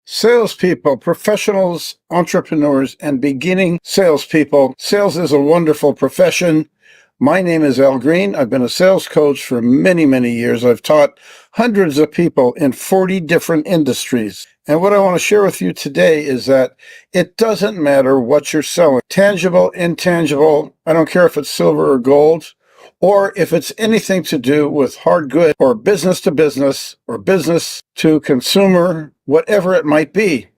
Salespeople, professionals, entrepreneurs, and beginning salespeople. Sales is a wonderful profession. My name is Al Green. I've been a sales coach for many, many years. I've taught hundreds of people in 40 different industries. And what I want to share with you today is that it doesn't matter what you're selling. Tangible, intangible, I don't care if it's silver or gold, or if it's anything to do with hard goods or business to business or business to consumer, whatever it might be.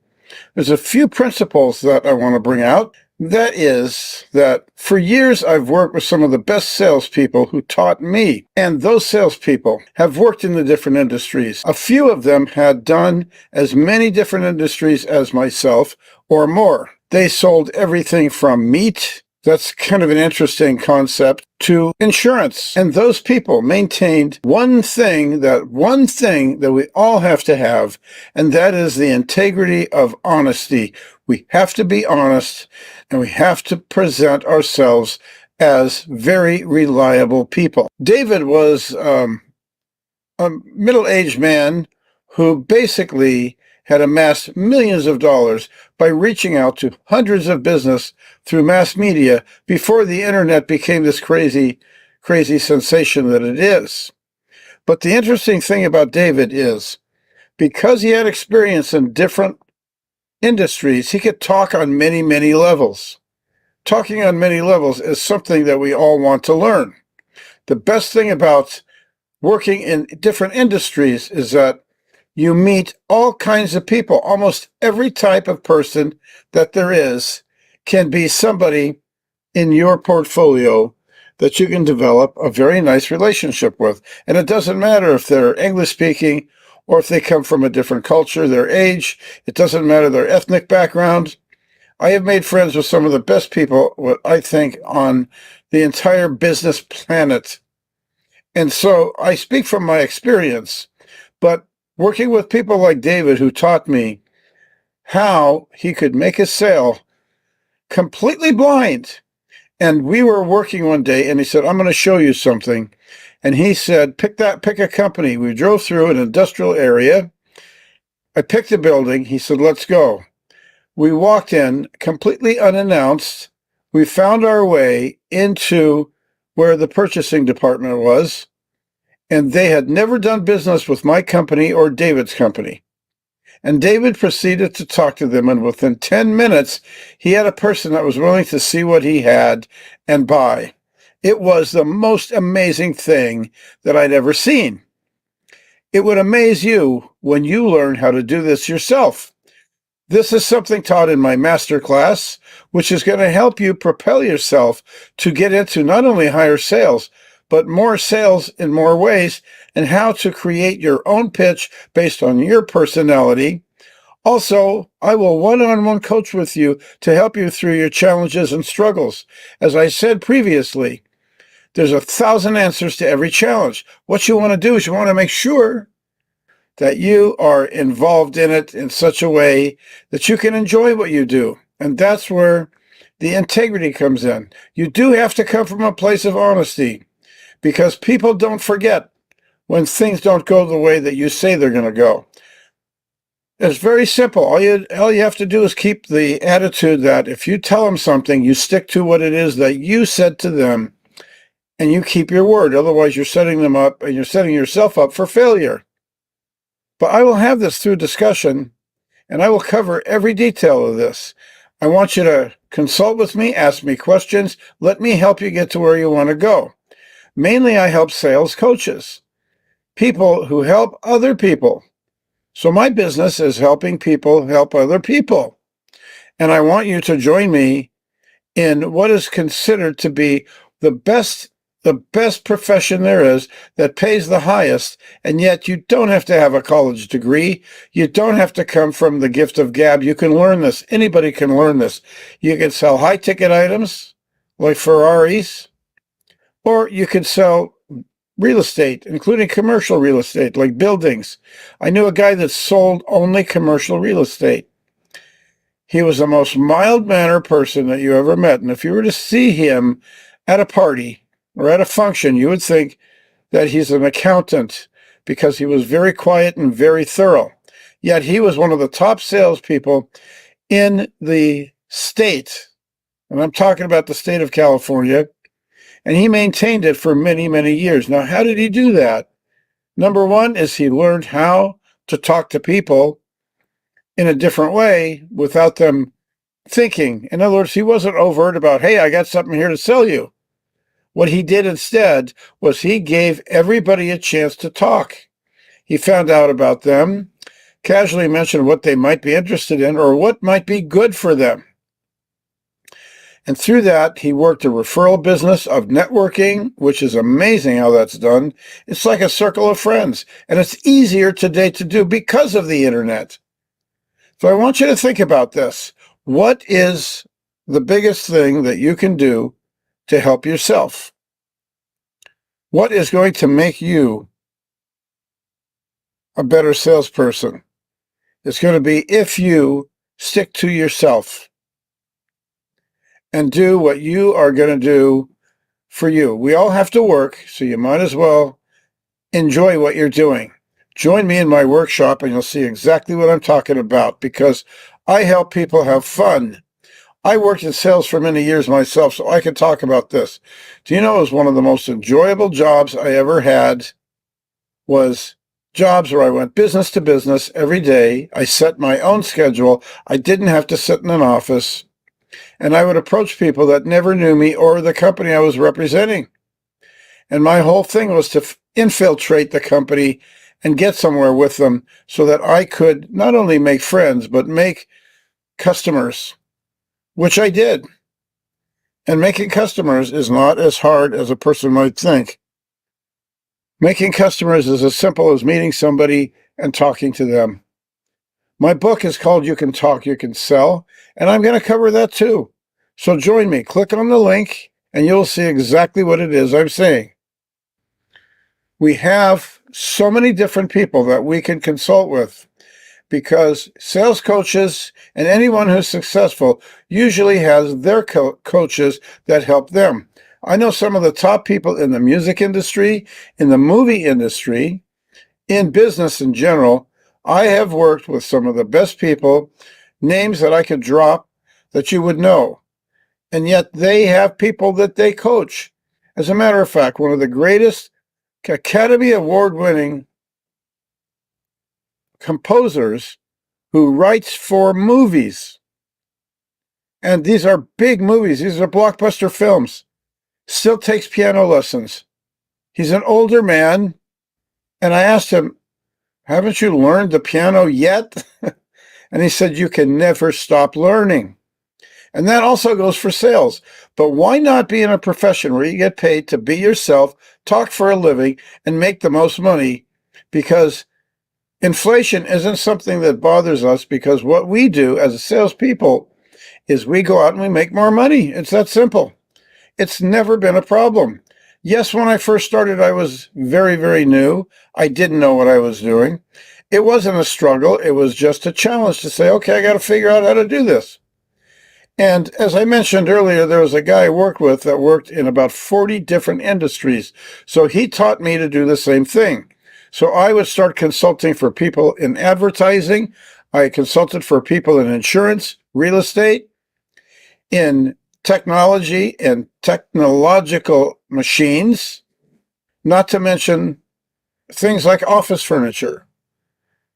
There's a few principles that I want to bring out. That is that for years I've worked with some of the best salespeople who taught me, and those salespeople have worked in the different industries. A few of them had done as many different industries as myself or more. They sold everything from meat, that's kind of an interesting concept, to insurance. And those people maintained one thing that we all have to have, and that is the integrity of honesty. We have to be honest, and we have to present ourselves as very reliable people. David was a middle-aged man who basically had amassed millions of dollars by reaching out to hundreds of business through mass media before the internet became this crazy sensation that it is. But the interesting thing about David is, because he had experience in different industries, he could talk on many, many levels. Talking on many levels is something that we all want to learn. The best thing about working in different industries is that you meet all kinds of people. Almost every type of person that there is can be somebody in your portfolio that you can develop a very nice relationship with. And it doesn't matter if they're English speaking or if they come from a different culture, their age. It doesn't matter their ethnic background. I have made friends with some of the best people, what I think, on the entire business planet. And so I speak from my experience, but working with people like David, who taught me how he could make a sale completely blind. And we were working one day and he said, I'm going to show you something. And he said, pick a company. We drove through an industrial area. I picked a building. He said, let's go. We walked in completely unannounced. We found our way into where the purchasing department was. And they had never done business with my company or David's company. And David proceeded to talk to them, and within 10 minutes, he had a person that was willing to see what he had and buy. It was the most amazing thing that I'd ever seen. It would amaze you when you learn how to do this yourself. This is something taught in my master class, which is going to help you propel yourself to get into not only higher sales, but more sales in more ways, and how to create your own pitch based on your personality. Also, I will one-on-one coach with you to help you through your challenges and struggles. As I said previously, there's 1,000 answers to every challenge. What you want to do is you want to make sure that you are involved in it in such a way that you can enjoy what you do. And that's where the integrity comes in. You do have to come from a place of honesty, because people don't forget when things don't go the way that you say they're going to go. It's very simple. All you have to do is keep the attitude that if you tell them something, you stick to what it is that you said to them, and you keep your word. Otherwise, you're setting them up, and you're setting yourself up for failure. But I will have this through discussion, and I will cover every detail of this. I want you to consult with me, ask me questions. Let me help you get to where you want to go. Mainly, I help sales coaches, people who help other people. So my business is helping people help other people. And I want you to join me in what is considered to be the best profession there is, that pays the highest, and yet you don't have to have a college degree. You don't have to come from the gift of gab. You can learn this. Anybody can learn this. You can sell high-ticket items like Ferraris, or you could sell real estate, including commercial real estate, like buildings. I knew a guy that sold only commercial real estate. He was the most mild-mannered person that you ever met. And if you were to see him at a party or at a function, you would think that he's an accountant, because he was very quiet and very thorough. Yet he was one of the top salespeople in the state, and I'm talking about the state of California, and he maintained it for many, many years. Now, how did he do that? Number one is he learned how to talk to people in a different way without them thinking. In other words, he wasn't overt about, hey, I got something here to sell you. What he did instead was he gave everybody a chance to talk. He found out about them, casually mentioned what they might be interested in or what might be good for them. And through that, he worked a referral business of networking, which is amazing how that's done. It's like a circle of friends, and it's easier today to do because of the internet. So I want you to think about this. What is the biggest thing that you can do to help yourself? What is going to make you a better salesperson? It's going to be if you stick to yourself and do what you are going to do for you. We all have to work, so you might as well enjoy what you're doing. Join me in my workshop and you'll see exactly what I'm talking about, because I help people have fun. I worked in sales for many years myself, so I can talk about this. Do you know it was one of the most enjoyable jobs I ever had was jobs where I went business to business every day. I set my own schedule. I didn't have to sit in an office. And I would approach people that never knew me or the company I was representing. And my whole thing was to infiltrate the company and get somewhere with them so that I could not only make friends, but make customers, which I did. And making customers is not as hard as a person might think. Making customers is as simple as meeting somebody and talking to them. My book is called You Can Talk, You Can Sell, and I'm going to cover that too. So join me. Click on the link and you'll see exactly what it is I'm saying. We have so many different people that we can consult with, because sales coaches and anyone who's successful usually has their coaches that help them. I know some of the top people in the music industry, in the movie industry, in business in general. I have worked with some of the best people, names that I could drop that you would know. And yet they have people that they coach. As a matter of fact, one of the greatest Academy Award-winning composers who writes for movies, and these are big movies, these are blockbuster films, still takes piano lessons. He's an older man, and I asked him, haven't you learned the piano yet? And he said, you can never stop learning. And that also goes for sales. But why not be in a profession where you get paid to be yourself, talk for a living, and make the most money? Because inflation isn't something that bothers us, because what we do as salespeople is we go out and we make more money. It's that simple. It's never been a problem. Yes, when I first started, I was very, very new. I didn't know what I was doing. It wasn't a struggle. It was just a challenge to say, okay, I got to figure out how to do this. And as I mentioned earlier, there was a guy I worked with that worked in about 40 different industries. So he taught me to do the same thing. So I would start consulting for people in advertising. I consulted for people in insurance, real estate, in technology and technological machines, not to mention things like office furniture.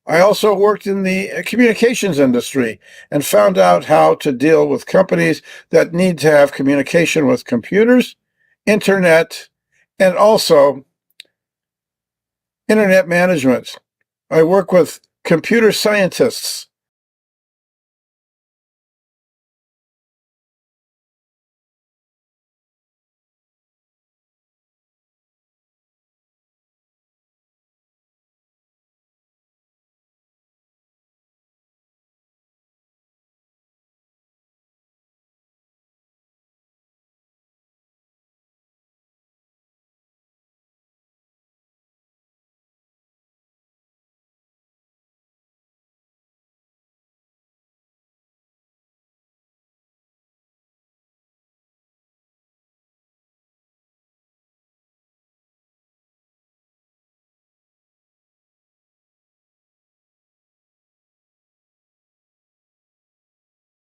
I also worked in the communications industry and found out how to deal with companies that need to have communication with computers, internet, and also internet management. I work with computer scientists